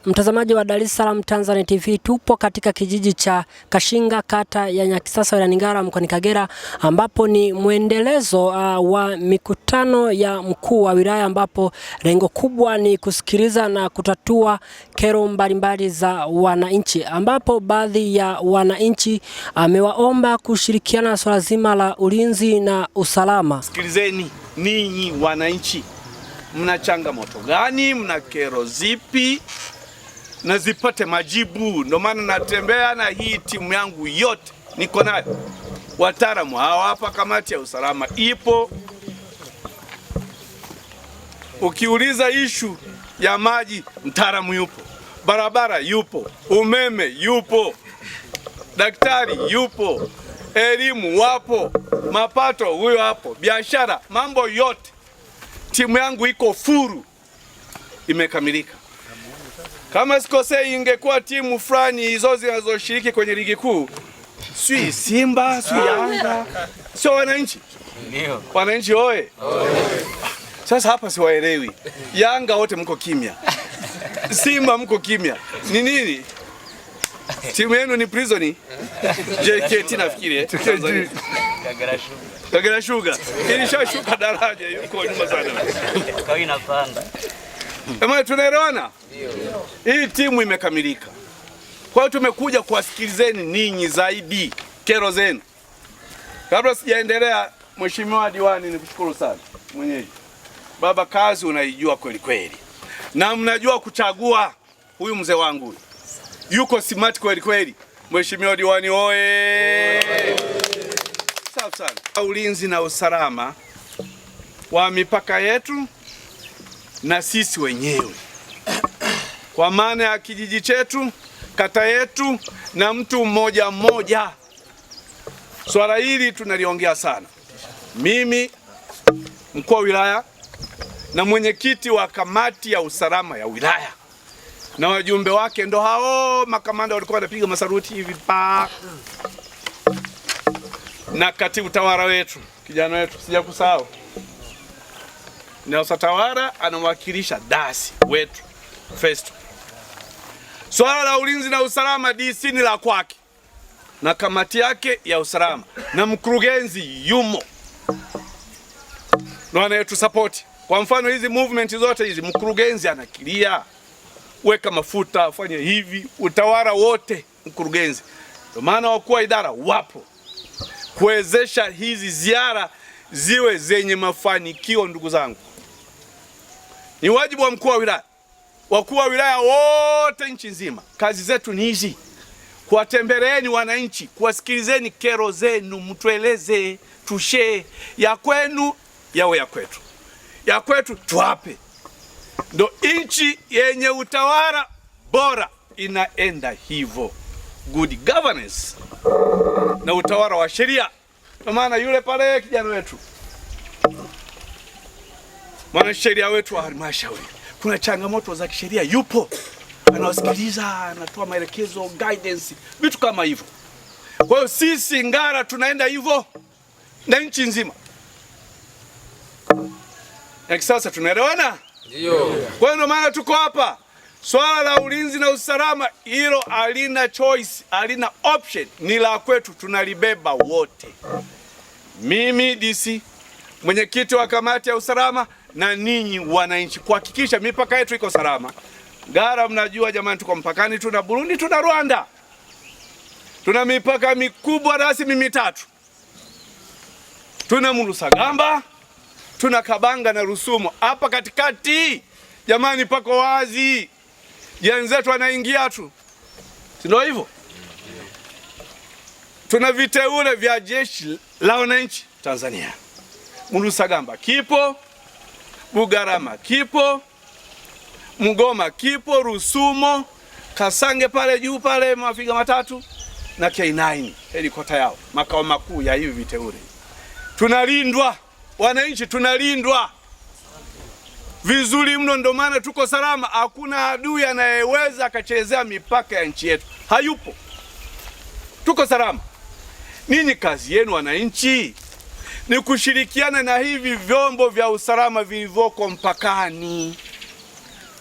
Mtazamaji wa Dar es Salaam Tanzania TV, tupo katika kijiji cha Kashinga, kata ya Nyakisasa, wilayani Ngara, mkoani Kagera, ambapo ni mwendelezo wa mikutano ya mkuu wa wilaya, ambapo lengo kubwa ni kusikiliza na kutatua kero mbalimbali za wananchi, ambapo baadhi ya wananchi amewaomba kushirikiana na swala zima la ulinzi na usalama. Sikilizeni ninyi wananchi, mna changamoto gani? Mna kero zipi? Na zipate majibu. Ndio maana natembea na hii timu yangu yote, niko nayo wataalamu hawa hapa. Kamati ya usalama ipo. Ukiuliza ishu ya maji, mtaalamu yupo, barabara yupo, umeme yupo, daktari yupo, elimu wapo, mapato huyo hapo, biashara, mambo yote. Timu yangu iko furu, imekamilika. Kama sikosei, ingekuwa timu fulani hizo zinazoshiriki kwenye ligi kuu, si Simba, si Yanga, sio wananchi. Ndio. Wananchi oye. Sasa hapa siwaelewi. Yanga wote mko kimya. Simba mko kimya. Ni nini? Timu yenu ni Prison? JKT nafikiri. Kagera Sugar. Ilishashuka daraja, yuko nyuma sana. Kwa inapanda. Kama tunaelewana? Hii timu imekamilika. Kwa hiyo tumekuja kuwasikilizeni ninyi zaidi kero zenu. Kabla sijaendelea, Mheshimiwa Diwani, nikushukuru sana mwenyeji. Baba, kazi unaijua kweli kweli. Na mnajua kuchagua huyu mzee wangu. Yuko smart kweli kweli. Mheshimiwa Diwani oye. Safi sana. Ulinzi na usalama wa mipaka yetu na sisi wenyewe, kwa maana ya kijiji chetu, kata yetu na mtu mmoja mmoja. Swala hili tunaliongea sana. Mimi mkuu wa wilaya na mwenyekiti wa kamati ya usalama ya wilaya na wajumbe wake, ndo hao makamanda walikuwa wanapiga masaruti hivi pa, na katibu tawala wetu, kijana wetu sijakusahau, Nelson Tawara anawakilisha dasi wetu Festo. Swala la ulinzi na usalama DC ni la kwake na kamati yake ya usalama, na mkurugenzi yumo na anayetu support. Kwa mfano hizi movement zote hizi mkurugenzi anakilia, weka mafuta, fanya hivi, utawala wote mkurugenzi. Ndio maana wakuu wa idara wapo kuwezesha hizi ziara ziwe zenye mafanikio. Ndugu zangu, ni wajibu wa mkuu wa wilaya, wakuu wa wilaya wote nchi nzima. Kazi zetu ni hizi: kuwatembeleeni wananchi, kuwasikilizeni kero zenu, mtueleze, tushe ya kwenu yawe ya kwetu, ya kwetu tuwape. Ndo nchi yenye utawala bora inaenda hivyo, good governance na utawala wa sheria. Kwa maana yule pale kijana wetu, mwanasheria wetu wa halmashauri, kuna changamoto za kisheria, yupo anawasikiliza, anatoa maelekezo, guidance, vitu kama hivyo. Kwa hiyo sisi Ngara tunaenda hivyo na nchi nzima. Na sasa tunaelewana? Ndio. Kwa hiyo maana tuko hapa. Swala la ulinzi na usalama hilo halina choice, halina option, ni la kwetu, tunalibeba wote. Mimi DC, mwenyekiti wa kamati ya usalama, na ninyi wananchi, kuhakikisha mipaka yetu iko salama. Ngara mnajua jamani, tuko mpakani, tuna Burundi, tuna Rwanda. Tuna mipaka mikubwa rasmi mitatu. Tuna Murusagamba, tuna Kabanga na Rusumo. Hapa katikati jamani pako wazi. Jenzetu anaingia tu. Si ndio hivyo? Tuna viteule vya jeshi la wananchi Tanzania. Murusagamba kipo, Bugarama kipo, Mgoma kipo, Rusumo, Kasange pale juu pale mafiga matatu, na K9 helikopta yao, makao makuu ya hivi viteule. Tunalindwa wananchi, tunalindwa vizuri mno, ndio maana tuko salama. Hakuna adui anayeweza akachezea mipaka ya nchi yetu, hayupo. Tuko salama. Ninyi kazi yenu wananchi ni kushirikiana na hivi vyombo vya usalama vilivyoko mpakani.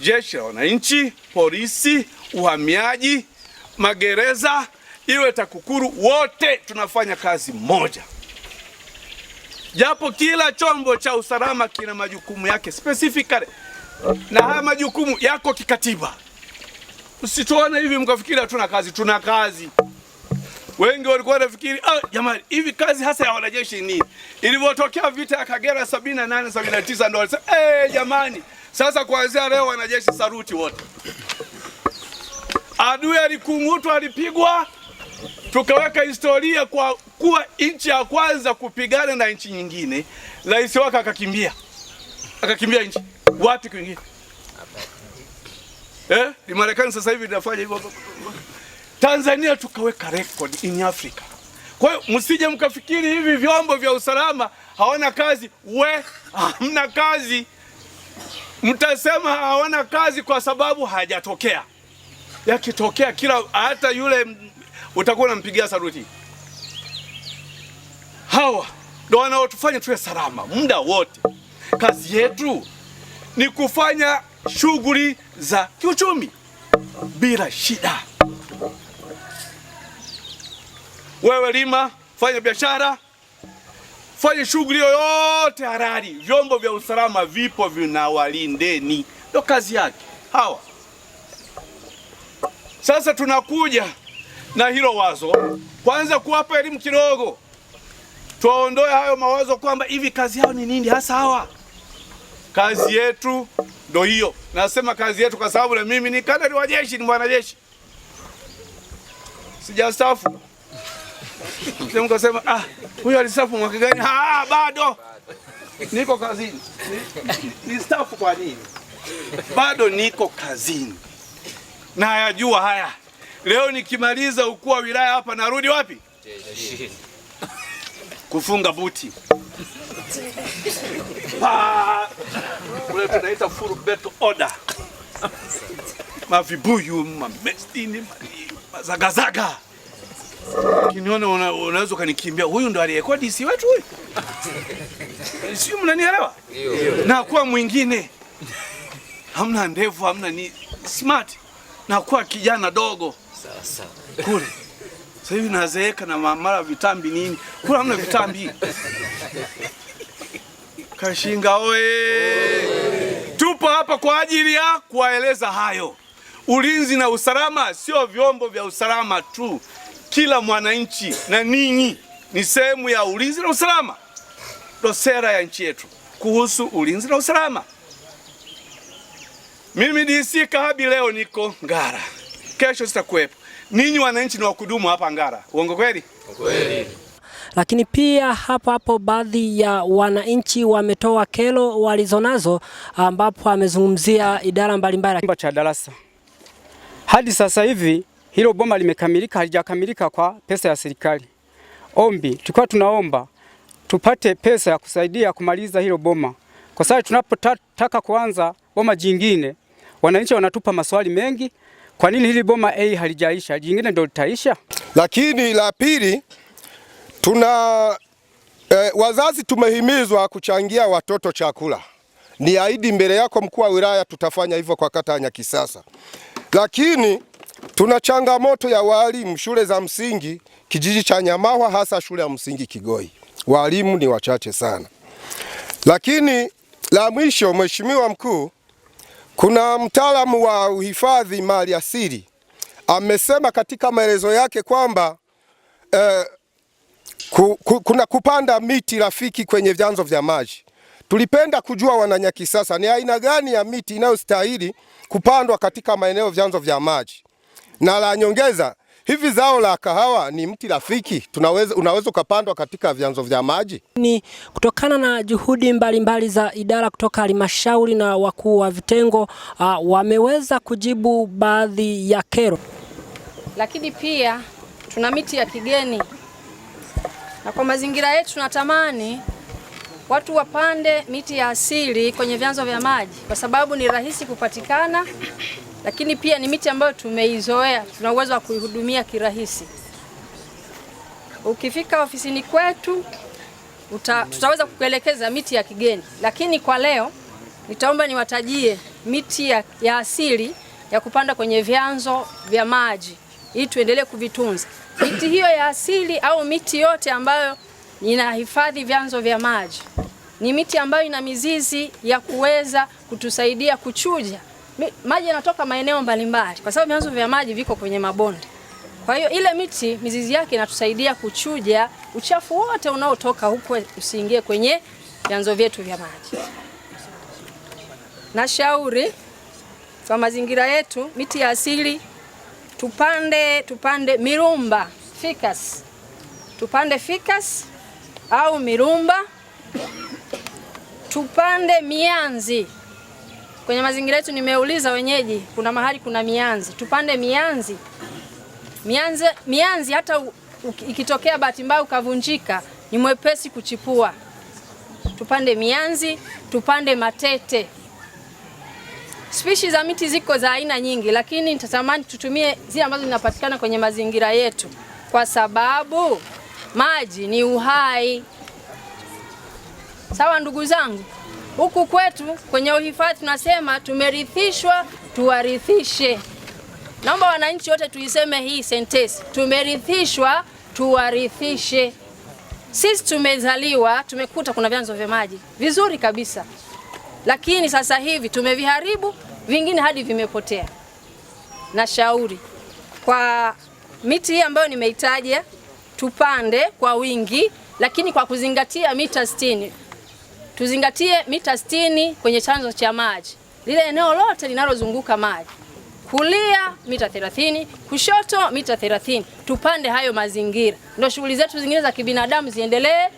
Jeshi la wananchi, polisi, uhamiaji, magereza, iwe TAKUKURU, wote tunafanya kazi moja. Japo kila chombo cha usalama kina majukumu yake specifically, na haya majukumu yako kikatiba. Usituone hivi mkafikiri hatuna kazi, tuna kazi. Wengi walikuwa wanafikiri jamani, hivi kazi hasa ya wanajeshi nini? Ilipotokea vita ya Kagera 78 79 ndio walisema jamani, sasa kuanzia leo wanajeshi saruti wote. Adui alikung'utwa, alipigwa, tukaweka historia kwa kuwa nchi ya kwanza kupigana na nchi nyingine. Rais wake akakimbia nchi. Wapi kwingine? Ni Marekani sasa hivi inafanya hivyo. Tanzania tukaweka record in Africa. Kwa hiyo msije mkafikiri hivi vyombo vya usalama hawana kazi. Hamna kazi. Mtasema hawana kazi kwa sababu hajatokea. Yakitokea hata yule utakuwa unampigia saluti. Hawa ndio wanaotufanya tuwe salama muda wote. Kazi yetu ni kufanya shughuli za kiuchumi bila shida. Wewe lima, fanya biashara, fanya shughuli yoyote halali. Vyombo vya usalama vipo vinawalindeni. Ndio kazi yake hawa. Sasa tunakuja na hilo wazo, kwanza kuwapa elimu kidogo. Tuondoe hayo mawazo kwamba hivi kazi yao ni nini hasa hawa. Kazi yetu ndio hiyo. Nasema kazi yetu kwa sababu na mimi ni kadri wa jeshi, ni mwanajeshi. Sijastaafu. Sema mkasema huyu alistaafu mwaka gani? Bado. Niko kazini. Ni staafu kwa nini? Bado niko kazini. Na yajua haya. Leo nikimaliza ukuu wa wilaya hapa narudi wapi? Kufunga buti. Ule tunaita full battle order. Mavibuyu, mamestini, mazagazaga. Kiniona unaweza kanikimbia. Huyu ndo aliyekuwa DC wetu huyu. Sio, mnanielewa? Na kwa mwingine hamna ndevu, hamna ni smart. Na kwa kijana dogo. Sasa kule. Sasa hivi nazeeka na mara vitambi nini? Kule hamna vitambi. Kashinga oye! Tupo hapa kwa ajili ya kuwaeleza hayo. Ulinzi na usalama sio vyombo vya usalama tu. Kila mwananchi na ninyi ni sehemu ya ulinzi na usalama. Ndio sera ya nchi yetu kuhusu ulinzi na usalama. Mimi DC Kahabi leo niko Ngara. Kesho sitakuwepo. Ninyi wananchi ni wakudumu hapa Ngara. Uongo kweli? Kweli. Lakini pia hapo baadhi ya wananchi wametoa kero walizonazo, ambapo amezungumzia idara mbalimbali. Chumba cha darasa hadi sasa hivi hilo boma limekamilika, halijakamilika kwa pesa ya serikali. Ombi tulikuwa tunaomba tupate pesa ya kusaidia kumaliza hilo boma, kwa sababu tunapotaka kuanza boma jingine wananchi wanatupa maswali mengi. Kwa nini hili boma halijaisha, jingine ndio litaisha? Lakini la pili, wazazi tumehimizwa kuchangia watoto chakula. Ni ahidi mbele yako mkuu wa wilaya, tutafanya hivyo kwa kata ya Nyakisasa. Lakini tuna changamoto ya walimu shule za msingi kijiji cha Nyamahwa, hasa shule ya msingi Kigoi. Walimu ni wachache sana. Lakini la mwisho, Mheshimiwa Mkuu, kuna mtaalamu wa uhifadhi mali asili amesema katika maelezo yake kwamba kuna kupanda miti rafiki kwenye vyanzo vya maji. Tulipenda kujua Wananyakisasa ni aina gani ya miti inayostahili kupandwa katika maeneo vyanzo vya maji. Na la nyongeza, hivi zao la kahawa ni mti rafiki, unaweza kupandwa katika vyanzo vya maji? Ni kutokana na juhudi mbalimbali za idara kutoka halmashauri na wakuu wa vitengo wameweza kujibu baadhi ya kero. Lakini pia tuna miti ya kigeni, na kwa mazingira yetu tunatamani watu wapande miti ya asili kwenye vyanzo vya maji, kwa sababu ni rahisi kupatikana, lakini pia ni miti ambayo tumeizoea, tuna uwezo wa kuihudumia kirahisi. Ukifika ofisini kwetu tutaweza kukuelekeza miti ya kigeni, lakini kwa leo nitaomba niwatajie miti ya asili ya kupanda kwenye vyanzo vya maji ili tuendelee kuvitunza. Miti hiyo ya asili au miti yote ambayo inahifadhi vyanzo vya maji ni miti ambayo ina mizizi ya kuweza kutusaidia kuchuja maji. Yanatoka maeneo mbalimbali kwa sababu vyanzo vya maji viko kwenye mabonde. Kwa hiyo ile miti mizizi yake inatusaidia kuchuja uchafu wote unaotoka huko usiingie kwenye vyanzo vyetu vya maji. Nashauri kwa mazingira yetu miti ya asili tupande mirumba, ficus. Tupande ficus au mirumba, tupande mianzi. Kwenye mazingira yetu nimeuliza wenyeji, kuna mahali kuna mianzi. Tupande mianzi. Mianzi hata ikitokea bahati mbaya ukavunjika ni mwepesi kuchipua. Tupande mianzi, tupande matete. Spishi za miti ziko za aina nyingi, lakini nitatamani tutumie zile ambazo zinapatikana kwenye mazingira yetu kwa sababu maji ni uhai. Sawa ndugu zangu? Huku kwetu kwenye uhifadhi tunasema tumerithishwa tuwarithishe. Naomba wananchi wote tuiseme hii sentensi, tumerithishwa tuwarithishe. Sisi tumezaliwa tumekuta kuna vyanzo vya maji vizuri kabisa, lakini sasa hivi tumeviharibu, vingine hadi vimepotea. Na shauri kwa miti hii ambayo nimeitaja tupande kwa wingi, lakini kwa kuzingatia mita 60. Tuzingatie mita 60 kwenye chanzo cha maji, lile eneo lote linalozunguka maji. Kulia mita 30, kushoto mita 30. Tupande hayo mazingira, ndio shughuli zetu zingine za kibinadamu ziendelee.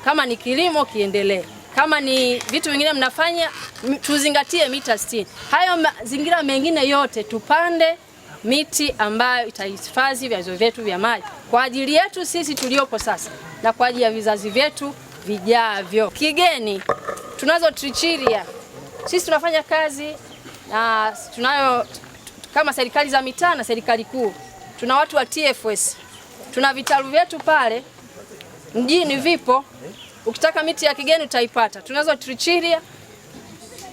Kama ni kilimo kiendelee, kama ni vitu vingine mnafanya, tuzingatie mita 60. Hayo mazingira mengine yote tupande miti ambayo itahifadhi vyanzo vyetu vya maji kwa ajili yetu sisi tuliopo sasa na kwa ajili ya vizazi vyetu vijavyo. Kigeni tunazo trichilia. Sisi tunafanya kazi na tunayo kama serikali za mitaa na serikali kuu. Tuna watu wa TFS. Tuna vitalu vyetu pale mjini vipo. Ukitaka miti ya kigeni utaipata. Tunazo trichilia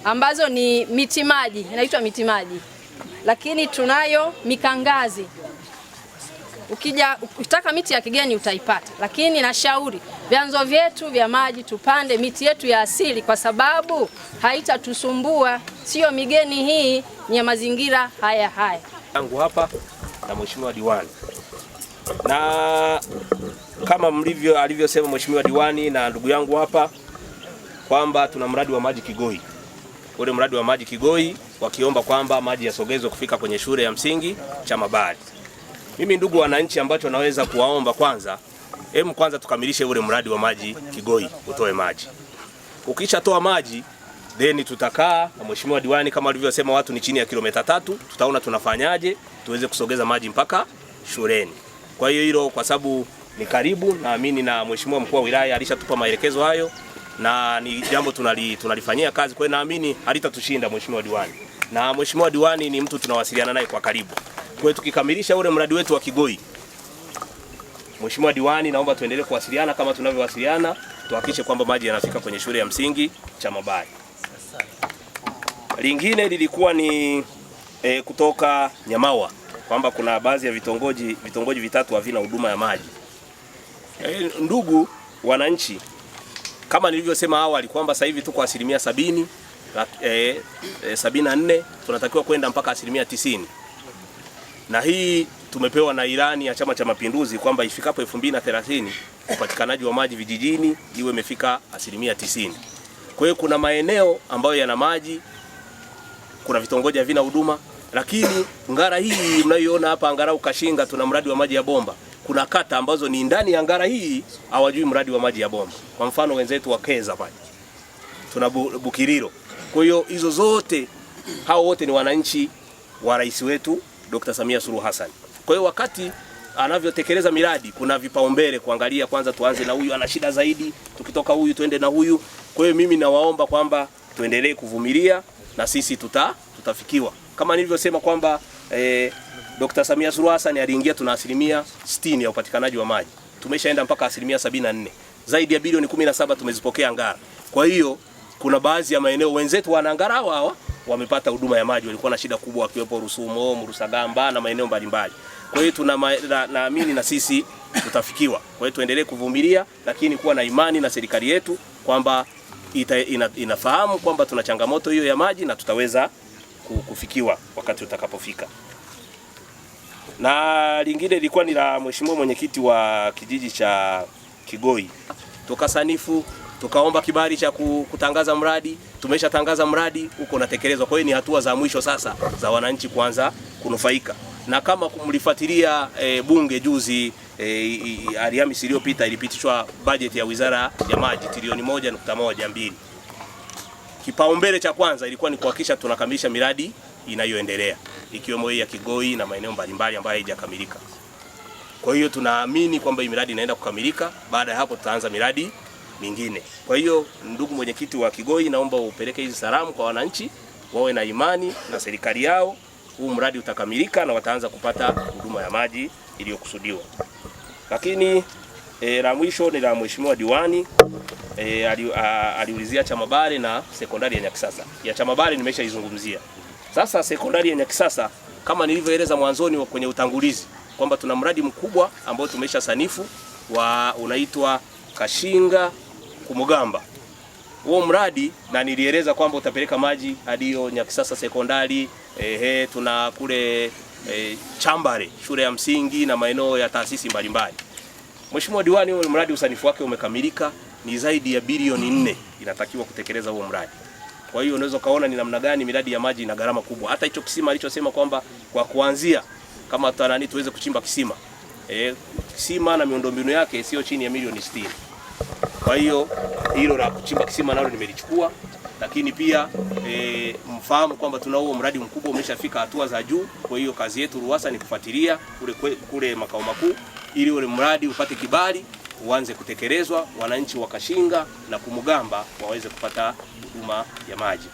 ambazo ni miti maji, inaitwa miti maji. Lakini tunayo mikangazi. Ukitaka miti ya kigeni utaipata. Lakini nashauri vyanzo vyetu vya maji tupande miti yetu ya asili kwa sababu haitatusumbua, sio migeni, hii ni ya mazingira haya. Yangu hapa na Mheshimiwa Diwani. Na kama alivyosema Mheshimiwa Diwani na ndugu yangu hapa kwamba tuna mradi wa maji Kigoi. Ule mradi wa maji Kigoi wakiomba kwamba maji yasogezwe kufika kwenye shule ya msingi Chamabari. Mimi ndugu wananchi, ambacho naweza kuwaomba kwanza tukamilishe ule mradi wa maji Kigoi, utoe maji. Ukishatoa maji then tutakaa na Mheshimiwa Diwani kama alivyosema watu ni chini ya kilomita 3, tutaona tunafanyaje tuweze kusogeza maji mpaka shuleni. Kwa hiyo hilo kwa sababu ni karibu, naamini na Mheshimiwa mkuu wa wilaya alishatupa maelekezo hayo na ni jambo tunalifanyia kazi. Kwa hiyo naamini halitatushinda Mheshimiwa Diwani. Na Mheshimiwa Diwani ni mtu tunawasiliana naye kwa karibu. Kwa hiyo tukikamilisha ule mradi wetu wa Kigoi, Mheshimiwa Diwani, naomba tuendelee kuwasiliana kama tunavyowasiliana, tuhakikishe kwamba maji yanafika kwenye shule ya msingi Chamabari. Lingine lilikuwa ni kutoka Nyamawa kwamba kuna baadhi ya vitongoji vitatu havina huduma ya maji. Ndugu wananchi, kama nilivyosema awali kwamba sasa hivi tuko 70%, 74, tunatakiwa kwenda mpaka 90%. Na hii tumepewa na ilani ya Chama cha Mapinduzi kwamba ifikapo 2030 upatikanaji wa maji vijijini iwe imefika 90%. Kwa hiyo kuna maeneo ambayo yana maji, kuna vitongoji havina huduma, lakini Ngara hii mnayoiona hapa Ngarau Kashinga tuna mradi wa maji ya bomba. Kuna kata ambazo ni ndani ya Ngara hii hawajui mradi wa maji ya bomba. Kwa mfano wenzetu wa Keza pale. Tuna Bukiriro. Kwa hiyo hizo zote, hao wote ni wananchi wa rais wetu Dr. Samia Suluhu Hassan. Kwa hiyo wakati anavyotekeleza miradi kuna vipaumbele kuangalia, kwanza tuanze na huyu ana shida zaidi, tukitoka huyu tuende na huyu. Kwa hiyo mimi nawaomba kwamba tuendelee kuvumilia na sisi tutafikiwa. Kama nilivyosema kwamba Dr. Samia Suluhu Hassan aliingia tuna 60% ya upatikanaji wa maji. Tumeshaenda mpaka 74%. Zaidi ya bilioni 17 tumezipokea Ngara. Kwa hiyo kuna baadhi ya maeneo wenzetu wana Ngara hawa wamepata huduma ya maji. Walikuwa na shida kubwa, wakiwepo Rusumo, Murusagamba na maeneo mbalimbali. Kwa hiyo naamini na sisi tutafikiwa. Kwa hiyo tuendelee kuvumilia, lakini kuwa na imani na serikali yetu kwamba inafahamu kwamba tuna changamoto hiyo ya maji na tutaweza kufikiwa wakati utakapofika. Na lingine lilikuwa ni la mheshimiwa mwenyekiti wa kijiji cha Kigoi. Tukasanifu, tukaomba kibali cha kutangaza mradi, tumeshatangaza mradi uko unatekelezwa. Kwa hiyo ni hatua za mwisho sasa za wananchi kuanza kunufaika. Na kama kumlifuatilia bunge juzi, Alhamisi iliyopita ilipitishwa bajeti ya Wizara ya Maji trilioni 1.12. Kipaumbele cha kwanza ilikuwa ni kuhakikisha tunakamilisha miradi inayoendelea ikiwemo hii ya Kigoi na maeneo mbalimbali ambayo haijakamilika. Kwa hiyo tunaamini kwamba hii miradi inaenda kukamilika, baada ya hapo tutaanza miradi mingine. Kwa hiyo ndugu mwenyekiti wa Kigoi, naomba upeleke hizi salamu kwa wananchi, wawe na imani na serikali yao. Huu mradi utakamilika na wataanza kupata huduma ya maji iliyokusudiwa. Lakini la mwisho ni la mheshimiwa diwani, aliulizia Chamabare na sekondari ya Nyakisasa. Ya Chamabare nimeshaizungumzia. Sasa sekondari ya Nyakisasa kama nilivyoeleza mwanzoni kwenye utangulizi kwamba tuna mradi mkubwa ambao tumesha sanifu unaitwa Kashinga Kumugamba. Huo mradi na nilieleza kwamba utapeleka maji hadi hiyo Nyakisasa sekondari, tuna kule Chambare shule ya msingi na maeneo ya taasisi mbalimbali. Mheshimiwa diwani, huo mradi usanifu wake umekamilika, ni zaidi ya bilioni 4 inatakiwa kutekeleza huo mradi. Kwa hiyo unaweza kaona ni namna gani miradi ya maji ina gharama kubwa. Hata hicho kisima alichosema kwamba kwa kuanzia kama tuweze kuchimba kisima. Kisima na miundombinu yake sio chini ya milioni 60. Kwa hiyo hilo la kuchimba kisima nalo nimelichukua, lakini pia mfahamu kwamba tuna huo mradi mkubwa umeshafika hatua za juu. Kwa hiyo kazi yetu RUWASA ni kufuatilia kule makao makuu ili ule mradi upate kibali uanze kutekelezwa, wananchi wa Kashinga na Kumugamba waweze kupata huduma ya maji.